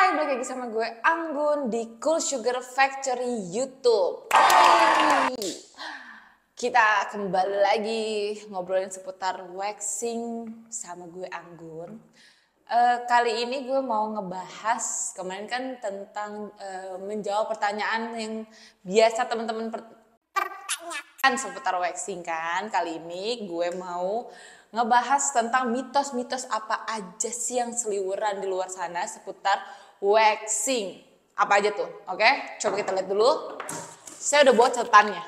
balik lagi sama gue Anggun di Cool Sugar Factory YouTube. Hey. Kita kembali lagi ngobrolin seputar waxing sama gue Anggun. Kali ini gue mau ngebahas, kemarin kan tentang menjawab pertanyaan yang biasa teman-teman pertanyakan seputar waxing kan. Kali ini gue mau ngebahas tentang mitos-mitos apa aja sih yang seliweran di luar sana seputar waxing. Apa aja tuh? Oke, coba kita lihat dulu. Saya udah buat catatannya.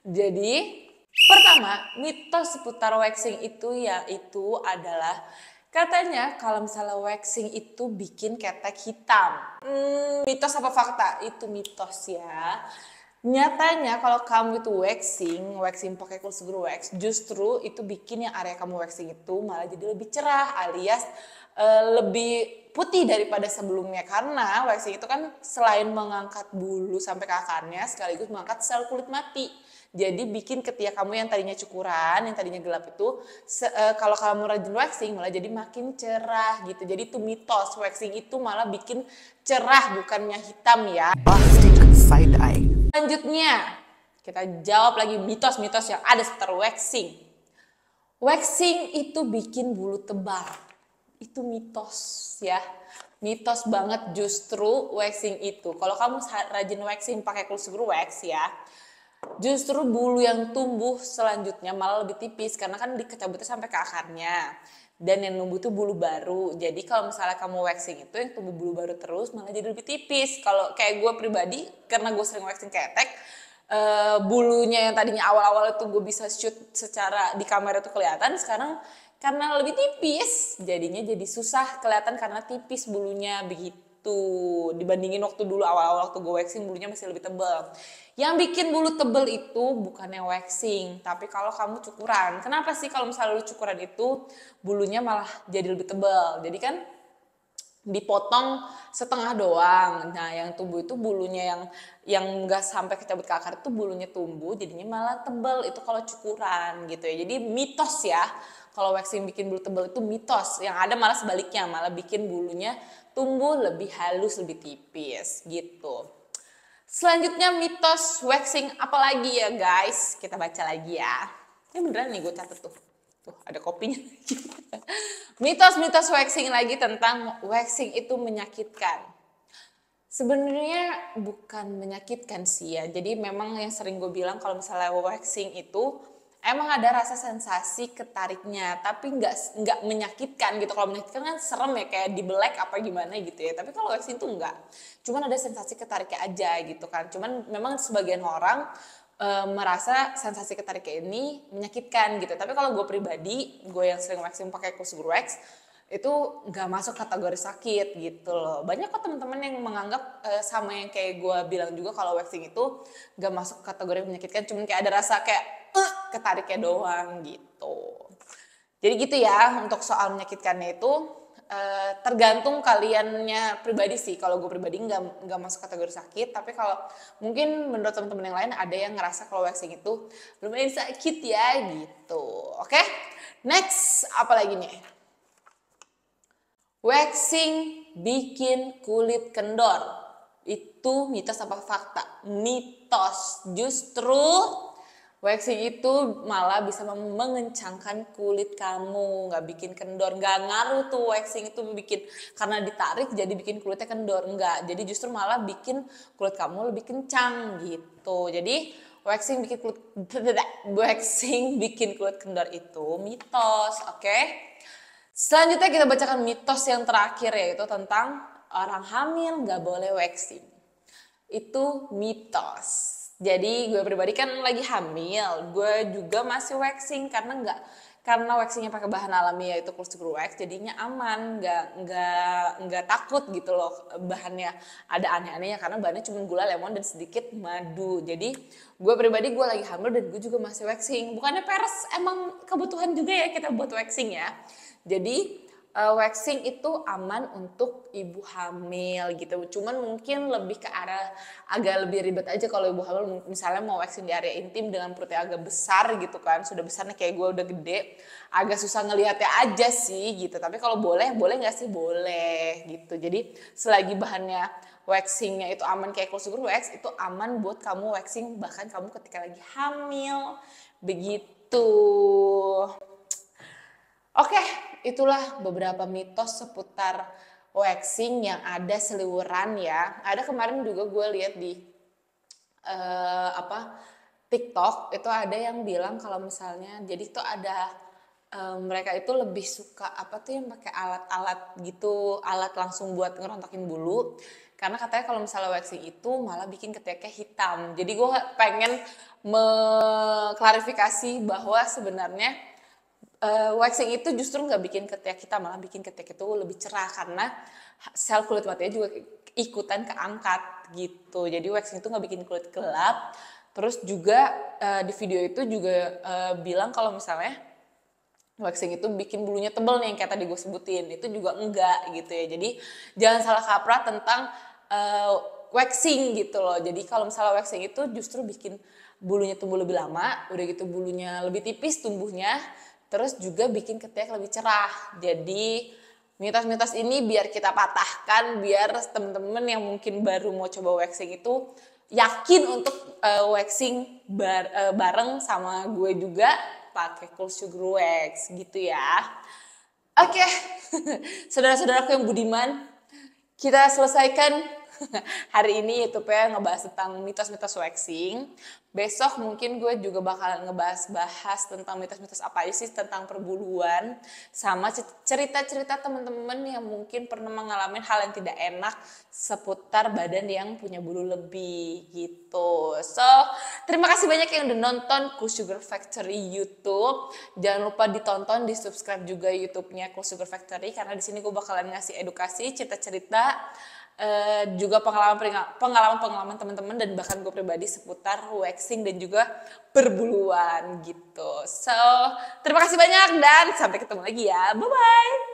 Jadi, pertama, mitos seputar waxing itu yaitu adalah katanya kalau misalnya waxing itu bikin ketek hitam. Mitos apa fakta? Itu mitos ya. Nyatanya kalau kamu itu waxing pakai cool sugar wax, justru itu bikin yang area kamu waxing itu malah jadi lebih cerah alias lebih putih daripada sebelumnya. Karena waxing itu kan selain mengangkat bulu sampai ke akarnya, sekaligus mengangkat sel kulit mati. Jadi bikin ketika kamu yang tadinya cukuran, yang tadinya gelap itu, kalau kamu rajin waxing malah jadi makin cerah gitu. Jadi itu mitos, waxing itu malah bikin cerah bukannya hitam ya. Busting side eye. Selanjutnya, kita jawab lagi mitos-mitos yang ada seputar waxing. Waxing itu bikin bulu tebal. Itu mitos ya. Mitos banget justru waxing itu. Kalau kamu rajin waxing pakai cool sugar wax ya, justru bulu yang tumbuh selanjutnya malah lebih tipis karena kan dikecabutnya sampai ke akarnya. Dan yang numbuh itu bulu baru. Jadi kalau misalnya kamu waxing itu yang tumbuh bulu baru terus malah jadi lebih tipis. Kalau kayak gue pribadi, karena gue sering waxing ketek, bulunya yang tadinya awal-awal itu gue bisa shoot secara di kamera itu kelihatan, sekarang karena lebih tipis jadinya jadi susah kelihatan karena tipis bulunya begitu. Dibandingin waktu dulu awal-awal waktu gue waxing bulunya masih lebih tebal. Yang bikin bulu tebal itu bukannya waxing, tapi kalau kamu cukuran. Kenapa sih kalau misalnya lu cukuran itu bulunya malah jadi lebih tebal? Jadi kan dipotong setengah doang. Nah, yang tumbuh itu bulunya yang enggak sampai kecabut ke akar itu bulunya tumbuh jadinya malah tebal. Itu kalau cukuran gitu ya. Jadi mitos ya. Kalau waxing bikin bulu tebal itu mitos. Yang ada malah sebaliknya, malah bikin bulunya tumbuh lebih halus, lebih tipis gitu. Selanjutnya mitos waxing apalagi ya guys? Kita baca lagi ya. Ini beneran nih gue catat tuh. Tuh ada kopinya. Mitos-mitos waxing lagi tentang waxing itu menyakitkan. Sebenarnya bukan menyakitkan sih ya. Jadi memang yang sering gue bilang kalau misalnya waxing itu emang ada rasa sensasi ketariknya, tapi nggak menyakitkan gitu. Kalau menyakitkan kan serem ya, kayak dibelek apa gimana gitu ya. Tapi kalau waxing itu enggak, cuman ada sensasi ketariknya aja gitu kan. Cuman memang sebagian orang merasa sensasi ketariknya ini menyakitkan gitu. Tapi kalau gue pribadi, gue yang sering waxing pakai cool sugar wax, itu nggak masuk kategori sakit gitu loh. Banyak kok teman-teman yang menganggap sama yang kayak gue bilang juga kalau waxing itu nggak masuk kategori menyakitkan, cuman kayak ada rasa kayak ketariknya doang gitu. Jadi gitu ya untuk soal menyakitkannya itu tergantung kaliannya pribadi sih. Kalau gue pribadi nggak masuk kategori sakit, tapi kalau mungkin menurut teman-teman yang lain ada yang ngerasa kalau waxing itu lumayan sakit ya gitu. Oke, next apa lagi nih? Waxing bikin kulit kendor. Itu mitos apa fakta? Mitos. Justru waxing itu malah bisa mengencangkan kulit kamu, nggak bikin kendor. Nggak ngaruh tuh waxing itu bikin, karena ditarik jadi bikin kulitnya kendor. Nggak, jadi justru malah bikin kulit kamu lebih kencang gitu. Jadi waxing bikin kulit kendor itu mitos, oke? Selanjutnya kita bacakan mitos yang terakhir, yaitu tentang orang hamil nggak boleh waxing. Itu mitos. Jadi gue pribadi kan lagi hamil, gue juga masih waxing karena waxingnya pakai bahan alami yaitu cool sugar wax, jadinya aman, nggak takut gitu loh bahannya ada aneh-anehnya karena bahannya cuma gula, lemon dan sedikit madu. Jadi gue pribadi gue lagi hamil dan gue juga masih waxing. Bukannya peres, emang kebutuhan juga ya kita buat waxing ya. Jadi waxing itu aman untuk ibu hamil gitu. Cuman mungkin lebih ke arah agak lebih ribet aja kalau ibu hamil misalnya mau waxing di area intim dengan perutnya agak besar gitu kan. Sudah besarnya kayak gue udah gede, agak susah ngelihatnya aja sih gitu. Tapi kalau boleh nggak sih? Boleh gitu. Jadi selagi bahannya waxingnya itu aman kayak cool sugar wax, itu aman buat kamu waxing bahkan kamu ketika lagi hamil begitu. Oke, itulah beberapa mitos seputar waxing yang ada seliweran ya. Ada kemarin juga gue lihat di TikTok itu ada yang bilang kalau misalnya jadi tuh ada mereka itu lebih suka apa tuh yang pakai alat-alat gitu, alat langsung buat ngerontokin bulu. Karena katanya kalau misalnya waxing itu malah bikin keteknya hitam. Jadi gue pengen mengklarifikasi bahwa sebenarnya waxing itu justru nggak bikin ketiak kita, malah bikin ketiak itu lebih cerah karena sel kulit matinya juga ikutan keangkat gitu. Jadi waxing itu nggak bikin kulit gelap. Terus juga di video itu juga bilang kalau misalnya waxing itu bikin bulunya tebal nih yang kayak tadi gue sebutin, itu juga enggak gitu ya. Jadi jangan salah kaprah tentang waxing gitu loh. Jadi kalau misalnya waxing itu justru bikin bulunya tumbuh lebih lama, udah gitu bulunya lebih tipis tumbuhnya, terus juga bikin ketiak lebih cerah. Jadi mitos-mitos ini biar kita patahkan, biar temen-temen yang mungkin baru mau coba waxing itu yakin untuk waxing bareng sama gue juga pakai cool sugar wax gitu ya. Oke, saudara-saudaraku yang budiman, kita selesaikan hari ini YouTube-nya ngebahas tentang mitos-mitos waxing. Besok mungkin gue juga bakal ngebahas tentang mitos-mitos apa aja sih tentang perbuluan. Sama cerita-cerita teman-teman yang mungkin pernah mengalami hal yang tidak enak seputar badan yang punya bulu lebih gitu. So, terima kasih banyak yang udah nonton Cool Sugar Factory YouTube. Jangan lupa ditonton, di subscribe juga YouTube-nya Cool Sugar Factory. Karena di sini gue bakalan ngasih edukasi, cerita-cerita, juga pengalaman teman-teman dan bahkan gue pribadi seputar waxing dan juga perbuluan gitu. So, terima kasih banyak dan sampai ketemu lagi ya. Bye-bye.